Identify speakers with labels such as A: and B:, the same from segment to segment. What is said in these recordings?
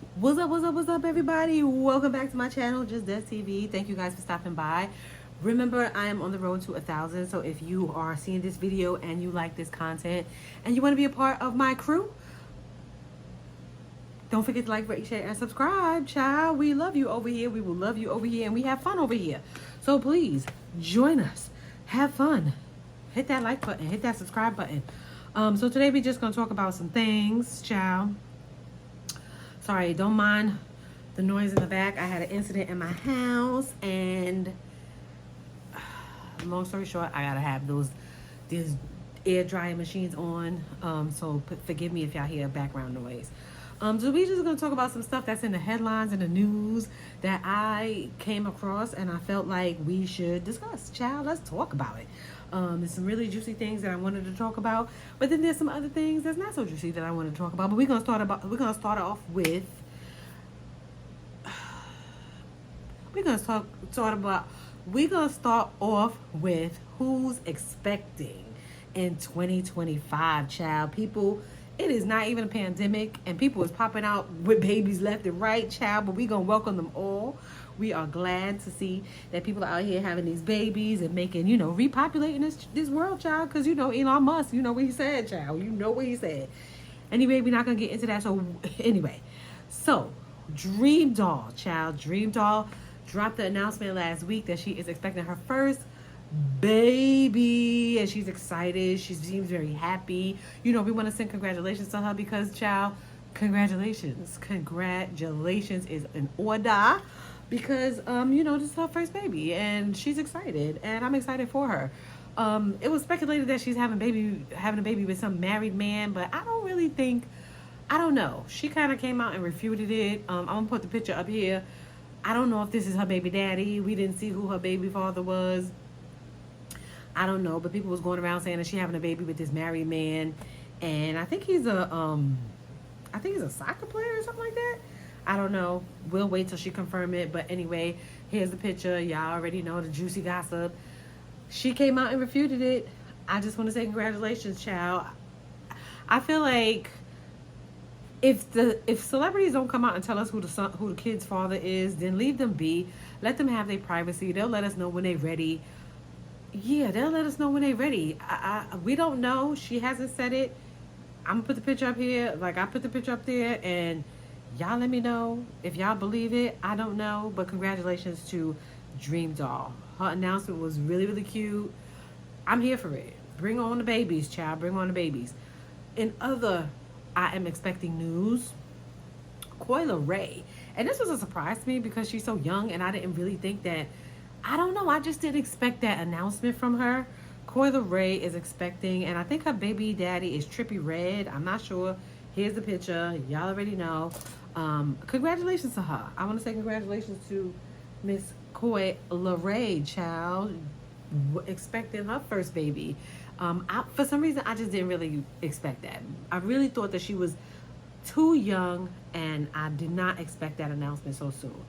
A: What's up, everybody? Welcome back to my channel, Just Des TV. Thank you guys for stopping by. Remember, I am on the road to 1,000. So if you are seeing this video and you like this content and you want to be a part of my crew, don't forget to like, rate, share, and subscribe, child. We love you over here. We will love you over here, and we have fun over here. So please join us. Have fun. Hit that like button. Hit that subscribe button. So today we just gonna talk about some things, child. Sorry, don't mind the noise in the back. I had an incident in my house, and long story short, I gotta have these air drying machines on. So forgive me if y'all hear background noise. So we just gonna talk about some stuff that's in the headlines and the news that I came across, and I felt like we should discuss. Child, let's talk about it. There's some really juicy things that I wanted to talk about, but then there's some other things that's not so juicy that I want to talk about. But we're gonna start off with who's expecting in 2025, child. People, it is not even a pandemic, and people is popping out with babies left and right, child, but we gonna welcome them all. We are glad to see that people are out here having these babies and making, repopulating this world, child, because, Elon Musk, you know what he said, child. You know what he said. Anyway, we're not gonna get into that. So anyway, Dream Doll, child. Dream Doll dropped the announcement last week that she is expecting her first baby, and she's excited. She seems very happy. We want to send congratulations to her because, child, congratulations is in order because this is her first baby, and she's excited, and I'm excited for her. It was speculated that she's having a baby with some married man, but I don't know. She kind of came out and refuted it. I'm gonna put the picture up here. I don't know if this is her baby daddy. We didn't see who her baby father was. I don't know, but people was going around saying that she's having a baby with this married man, and I think he's a soccer player or something like that. I don't know. We'll wait till she confirm it. But anyway, here's the picture. Y'all already know the juicy gossip. She came out and refuted it. I just want to say congratulations, child. I feel like if celebrities don't come out and tell us who the kid's father is, then leave them be. Let them have their privacy. They'll let us know when they're ready. Yeah, they'll let us know when they're ready. We don't know. She hasn't said it. I'm gonna put the picture up here. Like, I put the picture up there, and y'all let me know if y'all believe it. I don't know, but congratulations to Dream Doll. Her announcement was really, really cute. I'm here for it. Bring on the babies, child. Bring on the babies. In other I am expecting news, Coyle Ray. And this was a surprise to me because she's so young, and I didn't really think that. I don't know. I just didn't expect that announcement from her. Coyle Ray is expecting, and I think her baby daddy is Trippy Red. I'm not sure. Here's the picture. Y'all already know. Congratulations to her. I want to say congratulations to Miss Coyle Ray, child, expecting her first baby. For some reason, I just didn't really expect that. I really thought that she was too young, and I did not expect that announcement so soon.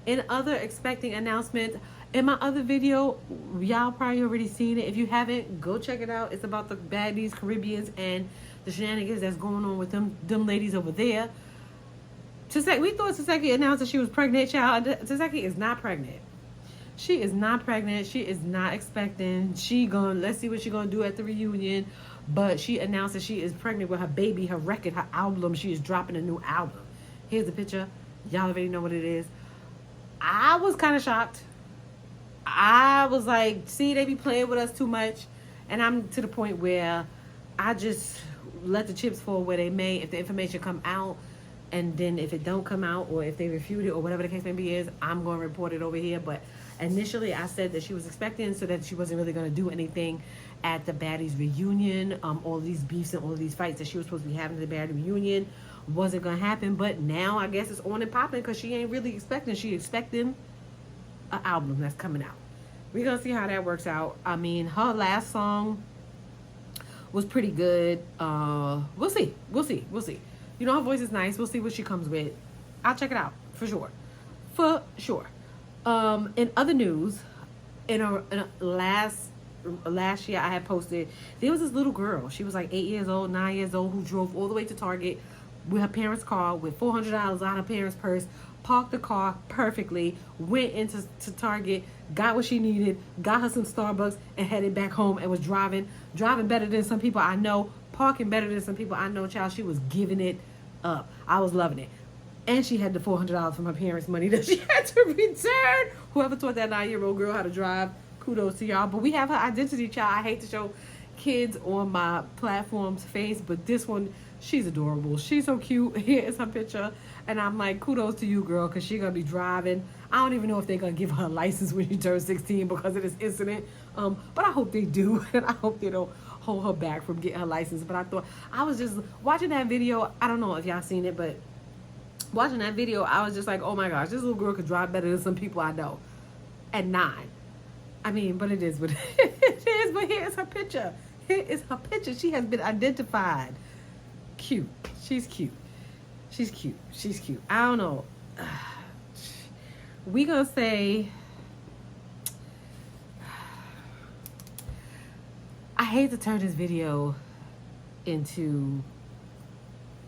A: In other expecting announcements, in my other video, y'all probably already seen it. If you haven't, go check it out. It's about the baddies, Caribbeans, and the shenanigans that's going on with them ladies over there. We thought Taseki announced that she was pregnant, child. Taseki is not pregnant. She is not pregnant. She is not expecting. Let's see what she's gonna do at the reunion. But she announced that she is pregnant with her baby, her record, her album. She is dropping a new album. Here's the picture. Y'all already know what it is. I was kind of shocked. I was like, see, they be playing with us too much. And I'm to the point where I just let the chips fall where they may. If the information come out, and then if it don't come out, or if they refute it, or whatever the case may be is, I'm going to report it over here. But initially, I said that she was expecting, so that she wasn't really going to do anything at the baddies reunion. All these beefs and all these fights that she was supposed to be having at the baddie reunion wasn't going to happen. But now I guess it's on and popping because she ain't really expecting. She expecting an album that's coming out. We're going to see how that works out. I mean, her last song was pretty good. We'll see. Her voice is nice. We'll see what she comes with. I'll check it out for sure. In other news, in a last year I had posted, there was this little girl. She was like 8 years old, 9 years old, who drove all the way to Target, with her parents' car with $400 out of her parents' purse, parked the car perfectly, went into Target, got what she needed, got her some Starbucks, and headed back home and was driving better than some people I know, parking better than some people I know, child. She was giving it up. I was loving it. And she had the $400 from her parents' money that she had to return. Whoever taught that 9-year-old girl how to drive, kudos to y'all. But we have her identity, child. I hate to show kids on my platform's face, but this one, she's adorable. She's so cute. Here is her picture. And I'm like, kudos to you, girl, because she's going to be driving. I don't even know if they're going to give her a license when she turns 16 because of this incident. But I hope they do. And I hope they don't hold her back from getting her license. But I was just watching that video. I don't know if y'all seen it, but watching that video, I was just like, oh my gosh, this little girl could drive better than some people I know at 9. I mean, but it is what it is. But here's her picture. Here is her picture. She has been identified. Cute. She's cute. She's cute. She's cute. I don't know. We gonna say, I hate to turn this video into,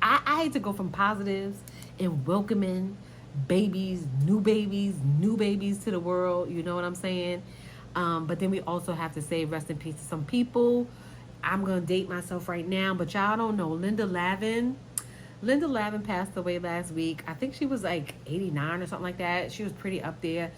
A: I hate to go from positives and welcoming babies, new babies to the world. You know what I'm saying? But then we also have to say rest in peace to some people. I'm going to date myself right now, but y'all don't know. Linda Lavin passed away last week. I think she was like 89 or something like that. She was pretty up there.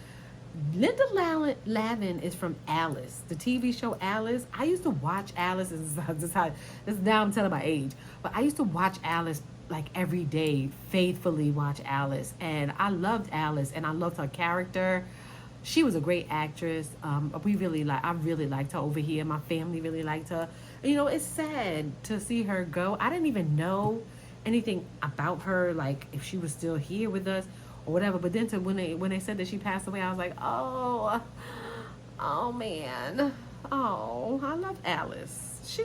A: Linda Lavin is from Alice, the TV show Alice. I used to watch Alice. This now I'm telling my age. But I used to watch Alice like every day, faithfully watch Alice. And I loved Alice, and I loved her character. She was a great actress. I really liked her over here. My family really liked her. You know, it's sad to see her go. I didn't even know anything about her, like if she was still here with us or whatever. But then when they said that she passed away, I was like, oh man. Oh, I loved Alice.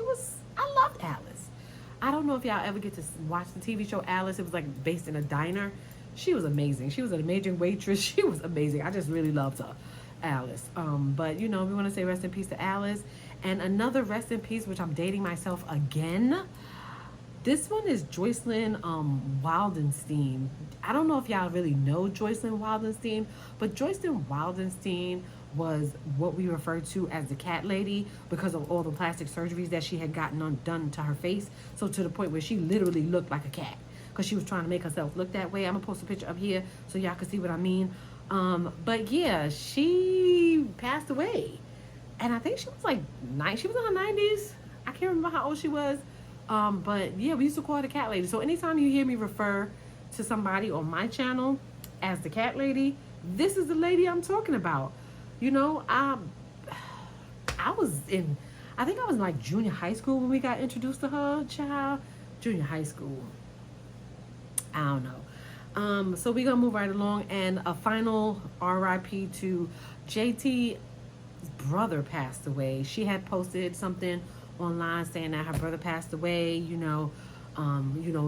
A: I loved Alice. I don't know if y'all ever get to watch the TV show Alice. It was like based in a diner. She was amazing. She was an amazing waitress. She was amazing. I just really loved her, Alice. But you know, we want to say rest in peace to Alice. And another rest in peace, which I'm dating myself again. This one is Joycelyn Wildenstein. I don't know if y'all really know Joycelyn Wildenstein, but Joycelyn Wildenstein was what we refer to as the cat lady because of all the plastic surgeries that she had gotten done to her face. So to the point where she literally looked like a cat because she was trying to make herself look that way. I'm gonna post a picture up here so y'all can see what I mean. But yeah, she passed away, and I think she was like she was in her 90s. I can't remember how old she was. But yeah, we used to call her the cat lady. So anytime you hear me refer to somebody on my channel as the cat lady, this is the lady I'm talking about. You know, I think I was in like junior high school when we got introduced to her, child. Junior high school. I don't know. So we're gonna move right along, and a final RIP to JT's brother passed away. She had posted something online saying that her brother passed away. You know,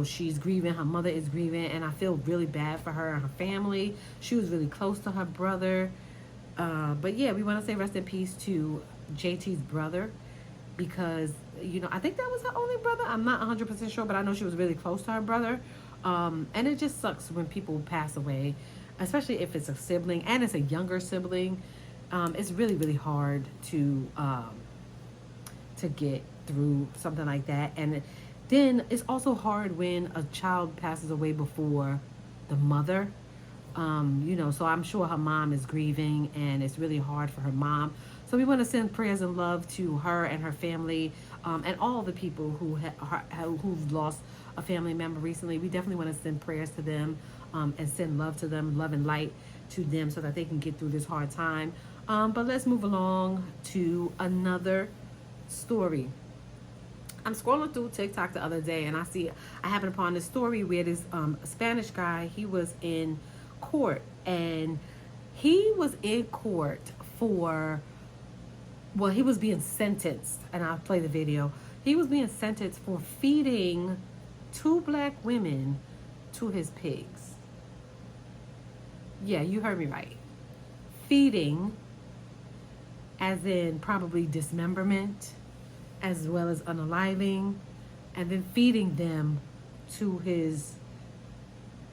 A: she's grieving, her mother is grieving, and I feel really bad for her and her family. She was really close to her brother. But yeah, we want to say rest in peace to JT's brother because, you know, I think that was her only brother. I'm not 100% sure, but I know she was really close to her brother. And it just sucks when people pass away, especially if it's a sibling and it's a younger sibling. It's really, really hard to get through something like that. And then it's also hard when a child passes away before the mother. You know, so I'm sure her mom is grieving, and it's really hard for her mom. So we want to send prayers and love to her and her family, and all the people who've lost a family member recently. We definitely want to send prayers to them, and send love to them, love and light to them, so that they can get through this hard time. But let's move along to another story. I'm scrolling through TikTok the other day, and I happened upon this story where this Spanish guy, he was in court, and he was in court he was being sentenced, and I'll play the video. He was being sentenced for feeding 2 black women to his pigs. Yeah, you heard me right. Feeding, as in probably dismemberment, as well as unaliving, and then feeding them to his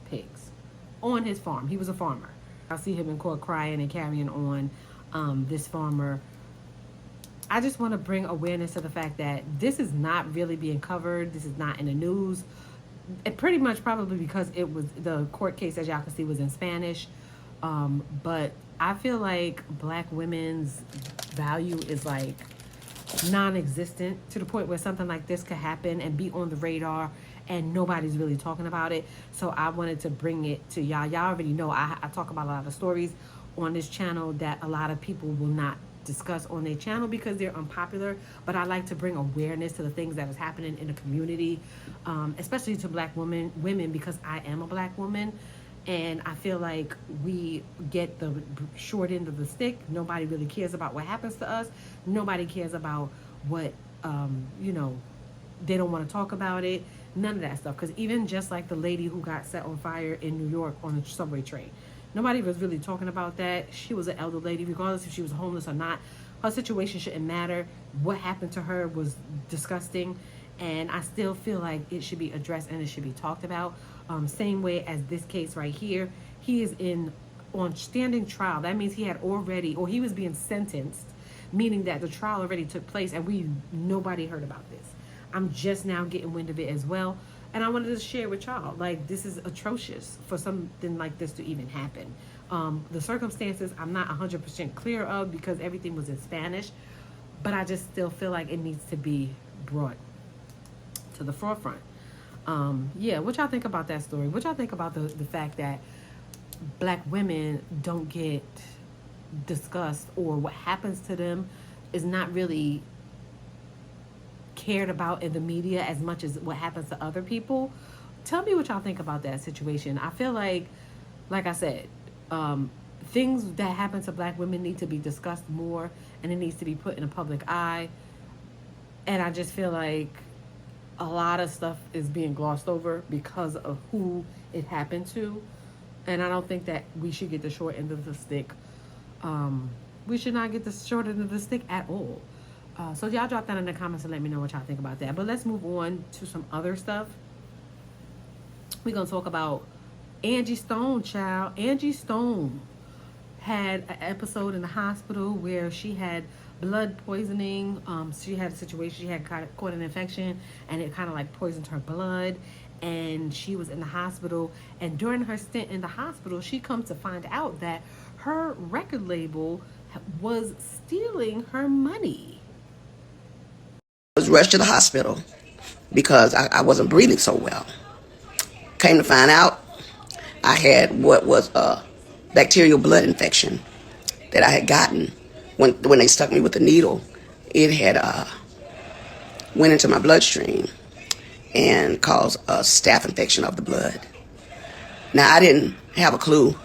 A: pigs on his farm. He was a farmer. I see him in court crying and carrying on. This farmer, I just want to bring awareness to the fact that this is not really being covered. This is not in the news. It pretty much probably because it was the court case, as y'all can see, was in Spanish. But I feel like black women's value is like non-existent to the point where something like this could happen and be on the radar and nobody's really talking about it. So I wanted to bring it to y'all. Y'all already know I talk about a lot of stories on this channel that a lot of people will not discuss on their channel because they're unpopular, but I like to bring awareness to the things that is happening in the community, especially to black women because I am a black woman, and I feel like we get the short end of the stick. Nobody really cares about what happens to us. Nobody cares about what they don't want to talk about it. None of that stuff. Because even just like the lady who got set on fire in New York on a subway train, nobody was really talking about that. She was an elder lady, regardless if she was homeless or not. Her situation shouldn't matter. What happened to her was disgusting, and I still feel like it should be addressed and it should be talked about. Same way as this case right here. He is on standing trial. That means he had already, or he was being sentenced, meaning that the trial already took place and nobody heard about this. I'm just now getting wind of it as well. And I wanted to share with y'all, like, this is atrocious for something like this to even happen. The circumstances I'm not 100% clear of because everything was in Spanish, but I just still feel like it needs to be brought to the forefront. Yeah, what y'all think about that story? What y'all think about the fact that black women don't get discussed, or what happens to them is not really cared about in the media as much as what happens to other people? Tell me what y'all think about that situation. I feel like I said, things that happen to black women need to be discussed more, and it needs to be put in a public eye. And I just feel like a lot of stuff is being glossed over because of who it happened to. And I don't think that we should get the short end of the stick. We should not get the short end of the stick at all. So y'all drop that in the comments and let me know what y'all think about that. But let's move on to some other stuff. We're going to talk about Angie Stone, child. Angie Stone had an episode in the hospital where she had blood poisoning. She had a situation, she had caught an infection and it kind of like poisoned her blood. And she was in the hospital. And during her stint in the hospital, she comes to find out that her record label was stealing her money.
B: I was rushed to the hospital because I wasn't breathing so well. Came to find out I had what was a bacterial blood infection that I had gotten when they stuck me with the needle. It had went into my bloodstream and caused a staph infection of the blood. Now, I didn't have a clue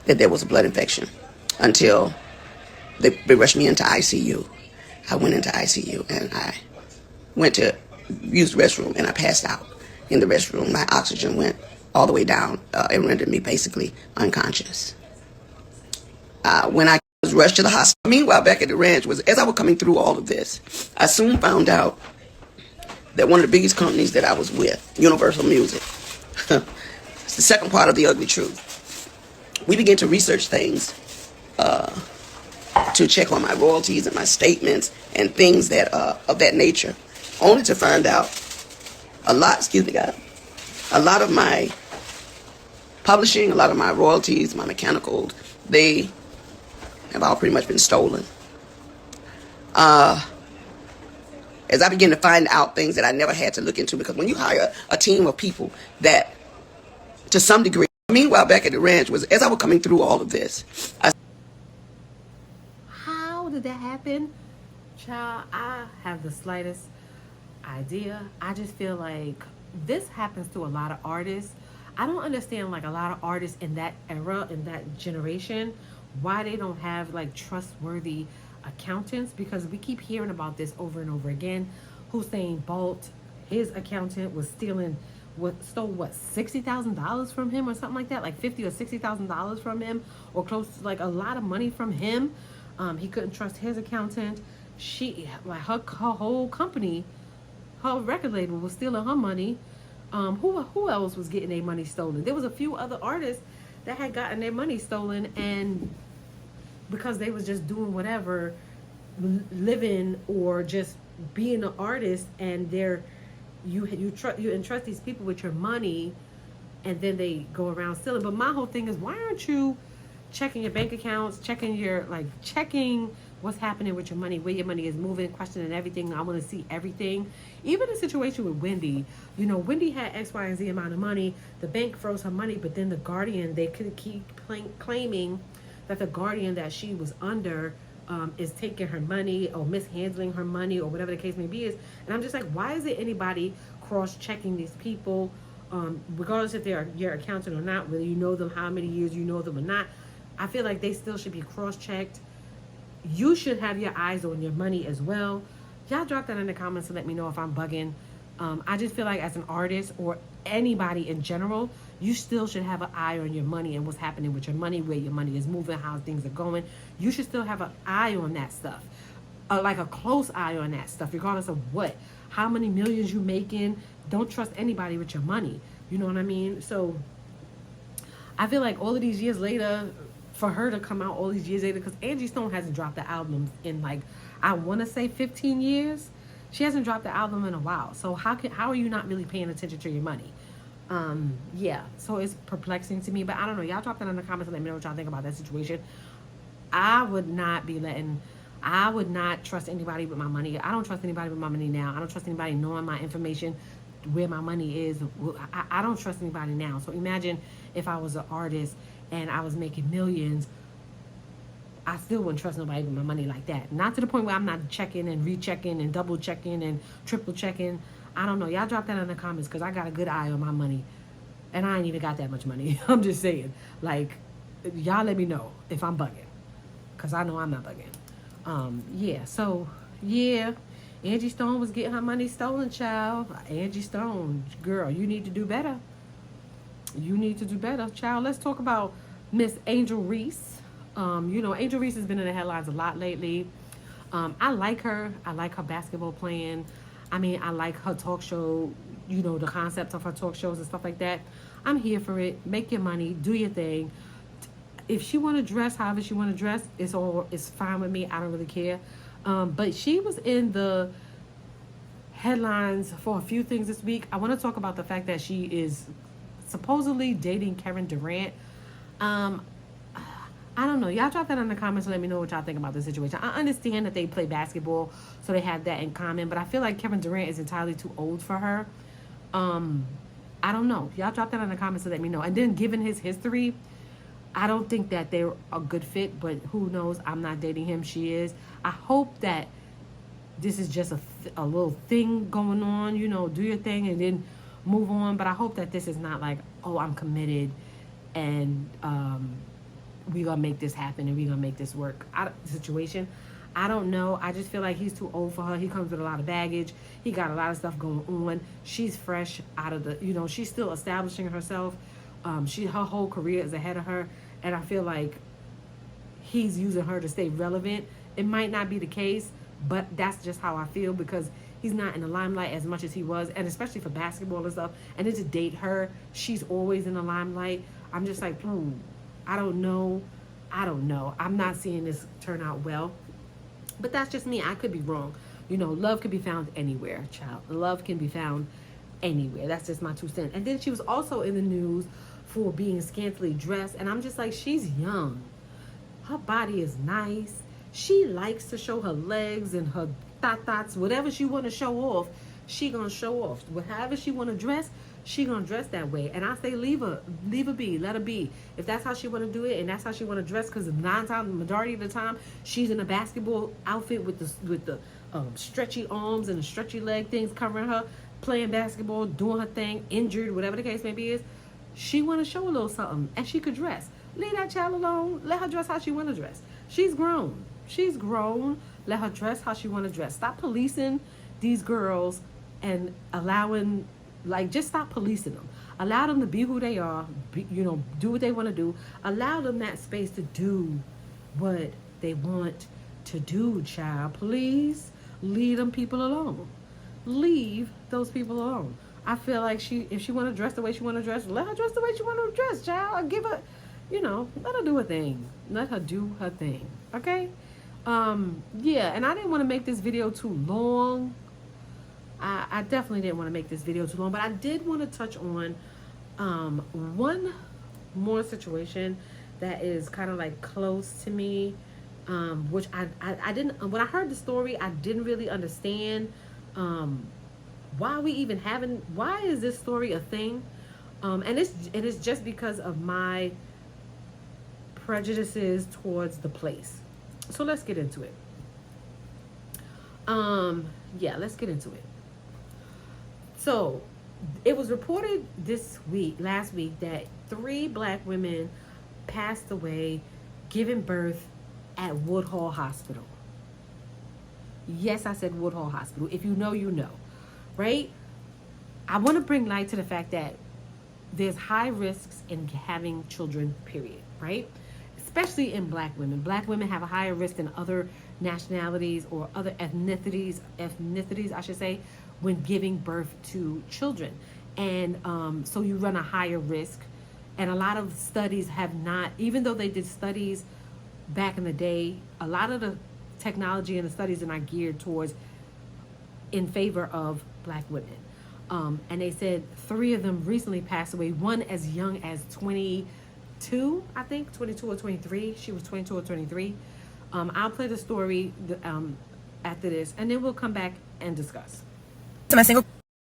B: that there was a blood infection until they rushed me into ICU. I went into ICU and I went to use the restroom and I passed out in the restroom. My oxygen went all the way down. It rendered me basically unconscious. When I was rushed to the hospital, meanwhile, back at the ranch, as I was coming through all of this, I soon found out that one of the biggest companies that I was with, Universal Music, it's the second part of the ugly truth. We began to research things to check on my royalties and my statements and things that of that nature, only to find out a lot of my publishing, a lot of my royalties, my mechanicals, they have all pretty much been stolen. As I began to find out things that I never had to look into, because when you hire a team of people that, to some degree, meanwhile, back at the ranch, as I was coming through all of this.
A: How did that happen? Child, I have the slightest idea. I just feel like this happens to a lot of artists. I don't understand, like, a lot of artists in that era, in that generation, why they don't have like trustworthy accountants, because we keep hearing about this over and over again. Hussein Bolt, his accountant was stole what, $60,000 from him or something like that, like $50,000 or $60,000 from him, or close to like a lot of money from him. He couldn't trust his accountant. She, like, her whole company, her record label was stealing her money. Who else was getting their money stolen? There was a few other artists that had gotten their money stolen, and because they was just doing whatever, living or just being an artist, and they're you entrust these people with your money, and then they go around stealing. But my whole thing is, why aren't you checking your bank accounts, checking what's happening with your money, where your money is moving, questioning everything? I want to see everything. Even the situation with Wendy, Wendy had X, Y, and Z amount of money. The bank froze her money, but then the guardian, they could keep claiming that the guardian that she was under is taking her money or mishandling her money or whatever the case may be is. And I'm just like, why is it anybody cross-checking these people, regardless if they're your accountant or not, whether you know them, how many years you know them or not? I feel like they still should be cross-checked. You should have your eyes on your money as well. Y'all drop that in the comments to let me know if I'm bugging. I just feel like as an artist or anybody in general, you still should have an eye on your money and what's happening with your money, where your money is moving, how things are going. You should still have an eye on that stuff, like a close eye on that stuff, regardless of how many millions you making. Don't trust anybody with your money. You know what I mean? So I feel like all of these years later, for her to come out all these years later, because Angie Stone hasn't dropped the album in I want to say 15 years. She hasn't dropped the album in a while. So how are you not really paying attention to your money? Yeah, so it's perplexing to me, but I don't know. Y'all drop that in the comments and let me know what y'all think about that situation. I would not trust anybody with my money. I don't trust anybody with my money now. I don't trust anybody knowing my information, where my money is. I don't trust anybody now. So imagine if I was an artist and I was making millions. I still wouldn't trust nobody with my money like that. Not to the point where I'm not checking and rechecking and double checking and triple checking. I don't know. Y'all drop that in the comments, because I got a good eye on my money. And I ain't even got that much money. I'm just saying. Y'all let me know if I'm bugging, because I know I'm not bugging. Yeah. So, yeah. Angie Stone was getting her money stolen, child. Angie Stone, girl, you need to do better. You need to do better, child. Let's talk about Miss Angel Reese. Angel Reese has been in the headlines a lot lately. I like her. I like her basketball playing. I mean, I like her talk show, the concept of her talk shows and stuff like that. I'm here for it. Make your money. Do your thing. If she want to dress however she want to dress, it's fine with me. I don't really care. But she was in the headlines for a few things this week. I want to talk about the fact that she is supposedly dating Kevin Durant. I don't know. Y'all drop that in the comments and let me know what y'all think about the situation. I understand that they play basketball, so they have that in common, but I feel like Kevin Durant is entirely too old for her. I don't know. Y'all drop that in the comments and let me know. And then, given his history, I don't think that they're a good fit, but who knows? I'm not dating him. She is. I hope that this is just a little thing going on. Do your thing and then move on. But I hope that this is not like, oh, I'm committed and we gonna make this happen and we gonna make this work situation. I don't know. I just feel like he's too old for her. He comes with a lot of baggage. He got a lot of stuff going on. She's fresh out of the, she's still establishing herself. Her whole career is ahead of her, and I feel like he's using her to stay relevant. It might not be the case, but that's just how I feel, because he's not in the limelight as much as he was, and especially for basketball and stuff. And then to date her, she's always in the limelight. I'm just like, I don't know. I'm not seeing this turn out well. But that's just me. I could be wrong. Love could be found anywhere, child. Love can be found anywhere. That's just my 2 cents. And then she was also in the news for being scantily dressed. And I'm just like, she's young. Her body is nice. She likes to show her legs and her thoughts. Whatever she want to show off, she gonna show off. However she want to dress, she gonna dress that way. And I say leave her be, let her be. If that's how she want to do it and that's how she want to dress, because the majority of the time she's in a basketball outfit with the stretchy arms and the stretchy leg things covering her, playing basketball, doing her thing, injured, whatever the case may be is, she want to show a little something, and she could dress. Leave that child alone. Let her dress how she want to dress. She's grown. Let her dress how she want to dress. Stop policing these girls and allowing, just stop policing them. Allow them to be who they are, do what they want to do. Allow them that space to do what they want to do, child. Please leave them people alone. Leave those people alone. I feel like if she want to dress the way she want to dress, let her dress the way she want to dress, child. I give her, let her do her thing. Let her do her thing. Okay. Yeah, and I didn't want to make this video too long. I definitely didn't want to make this video too long, but I did want to touch on one more situation that is kind of like close to me, which I didn't, when I heard the story, I didn't really understand why is this story a thing, and it's just because of my prejudices towards the place. So let's get into it. Yeah, let's get into it. So it was reported last week, that 3 black women passed away giving birth at Woodhull Hospital. Yes, I said Woodhull Hospital. If you know, you know, right? I want to bring light to the fact that there's high risks in having children, period, right? Especially in black women. Black women have a higher risk than other nationalities or other ethnicities, I should say, when giving birth to children. And so you run a higher risk. And a lot of studies have not, even though they did studies back in the day, a lot of the technology and the studies are not geared towards in favor of black women. And they said 3 of them recently passed away, one as young as 22, I think, 22 or 23. She was 22 or 23. I'll play the story after this, and then we'll come back and discuss.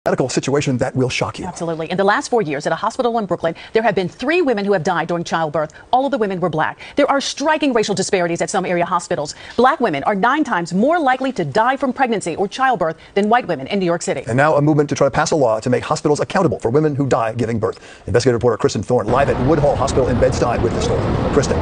C: Medical situation that will shock you.
D: Absolutely. In the last 4 years at a hospital in Brooklyn, there have been 3 women who have died during childbirth. All of the women were black. There are striking racial disparities at some area hospitals. Black women are 9 times more likely to die from pregnancy or childbirth than white women in New York City.
C: And now a movement to try to pass a law to make hospitals accountable for women who die giving birth. Investigative reporter Kristen Thorne live at Woodhull Hospital in Bed-Stuy with the story. Kristen.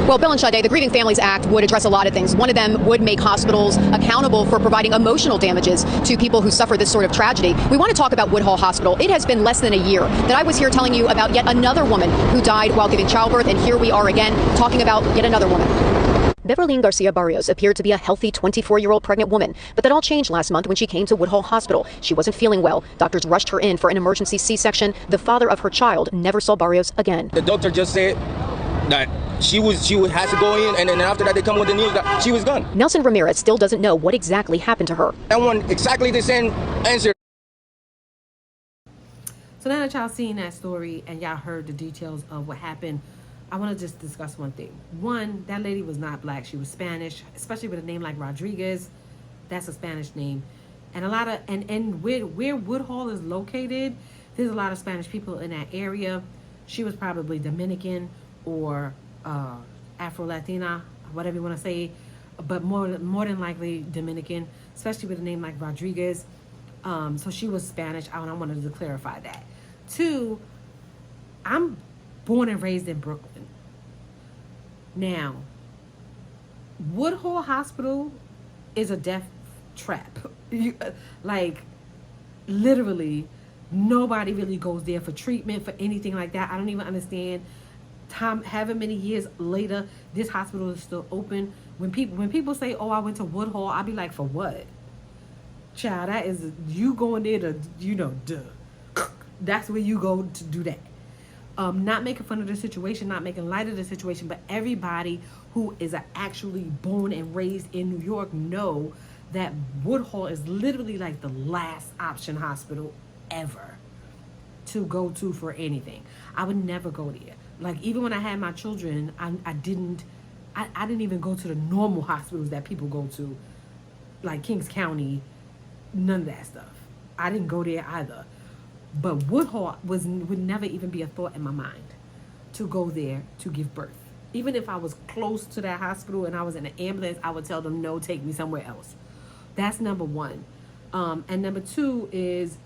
E: Well, Bill and Sade, the Grieving Families Act would address a lot of things. One of them would make hospitals accountable for providing emotional damages to people who suffer this sort of tragedy. We want to talk about Woodhull Hospital. It has been less than a year that I was here telling you about yet another woman who died while giving childbirth, and here we are again talking about yet another woman. Beverlyne Garcia Barrios appeared to be a healthy 24-year-old pregnant woman, but that all changed last month when she came to Woodhull Hospital. She wasn't feeling well. Doctors rushed her in for an emergency C-section. The father of her child never saw Barrios again.
F: The doctor just said that she had to go in, and then after that they come with the news that she was gone.
E: Nelson Ramirez still doesn't know what exactly happened to her.
F: I want exactly the same answer.
A: So now that y'all seen that story and y'all heard the details of what happened, I want to just discuss one thing. One, that lady was not black. She was Spanish, especially with a name like Rodriguez. That's a Spanish name. And a lot of, and where Woodhull is located, there's a lot of Spanish people in that area. She was probably Dominican or Afro-Latina, whatever you want to say, but more than likely Dominican, especially with a name like Rodriguez. So she was Spanish. I wanted to clarify that. 2, I'm born and raised in Brooklyn. Now, Woodhull Hospital is a death trap. Like, literally, nobody really goes there for treatment, for anything like that. I don't even understand. However many years later, this hospital is still open. When people say, "Oh, I went to Woodhull," I'll be like, "For what?" Child, that is you going there to, duh. That's where you go to do that. Not making fun of the situation, not making light of the situation, but everybody who is actually born and raised in New York know that Woodhull is literally like the last option hospital ever to go to for anything. I would never go there. Like, even when I had my children, I didn't even go to the normal hospitals that people go to, like Kings County, none of that stuff. I didn't go there either. But Woodhull would never even be a thought in my mind to go there to give birth. Even if I was close to that hospital and I was in an ambulance, I would tell them, no, take me somewhere else. That's number 1. And number 2 is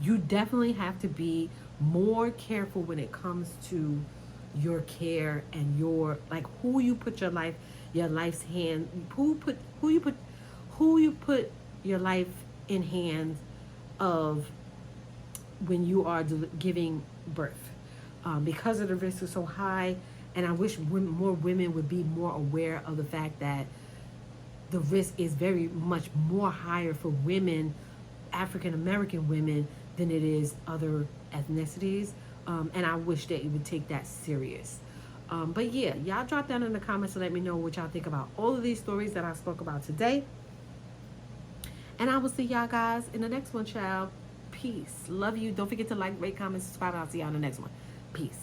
A: you definitely have to be more careful when it comes to your care and your, like, who you put your life's hand, who you put your life in hands of when you are giving birth, because of the risk is so high. And I wish more women would be more aware of the fact that the risk is very much more higher for women, African American women, than it is other ethnicities. And I wish that it would take that serious. But yeah, y'all drop down in the comments to let me know what y'all think about all of these stories that I spoke about today. And I will see y'all guys in the next one, child. Peace. Love you. Don't forget to like, rate, comment, subscribe. I'll see y'all in the next one. Peace.